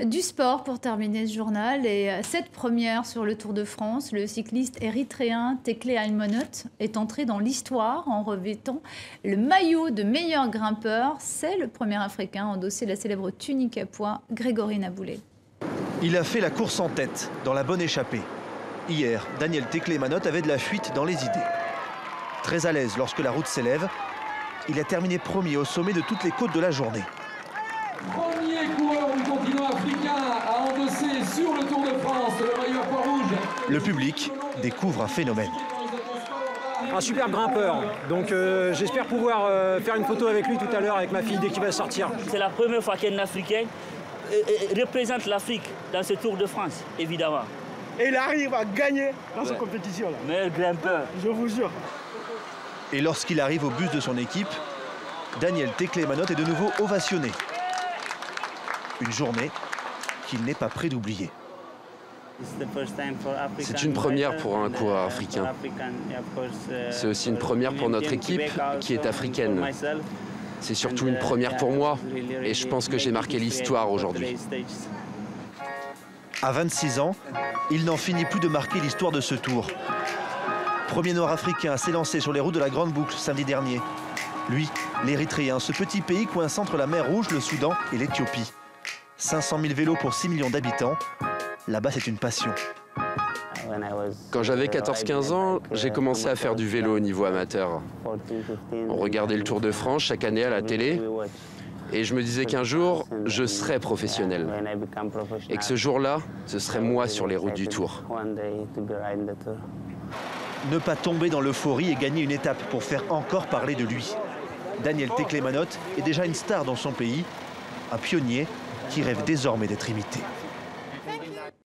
Du sport pour terminer ce journal et cette première sur le Tour de France. Le cycliste érythréen Tekle Aymonot est entré dans l'histoire en revêtant le maillot de meilleur grimpeur. C'est le premier Africain à endosser la célèbre tunique à pois, Grégory Naboulet. Il a fait la course en tête, dans la bonne échappée. Hier, Daniel Tekle Aymonot avait de la fuite dans les idées. Très à l'aise lorsque la route s'élève, il a terminé premier au sommet de toutes les côtes de la journée. Premier coureur du continent africain à endosser sur le Tour de France le maillot à pois rouge. Le public découvre un phénomène. Un super grimpeur, donc j'espère pouvoir faire une photo avec lui tout à l'heure avec ma fille dès qu'il va sortir. C'est la première fois qu'un Africain représente l'Afrique dans ce Tour de France, évidemment. Et il arrive à gagner dans cette compétition-là. Meilleur grimpeur. Je vous jure. Et lorsqu'il arrive au bus de son équipe, Daniel Tekle Aymonot est de nouveau ovationné. Une journée qu'il n'est pas prêt d'oublier. C'est une première pour un coureur africain. C'est aussi une première pour notre équipe qui est africaine. C'est surtout une première pour moi et je pense que j'ai marqué l'histoire aujourd'hui. À 26 ans, il n'en finit plus de marquer l'histoire de ce tour. Premier Nord-Africain à s'élancer sur les routes de la Grande Boucle samedi dernier. Lui, l'Érythréen, ce petit pays coincé entre la mer Rouge, le Soudan et l'Éthiopie. 500 000 vélos pour 6 millions d'habitants. Là-bas, c'est une passion. Quand j'avais 14-15 ans, j'ai commencé à faire du vélo au niveau amateur. On regardait le Tour de France chaque année à la télé. Et je me disais qu'un jour, je serais professionnel. Et que ce jour-là, ce serait moi sur les routes du Tour. Ne pas tomber dans l'euphorie et gagner une étape pour faire encore parler de lui. Daniel Tekle Aymonot est déjà une star dans son pays, un pionnier qui rêve désormais d'être imité.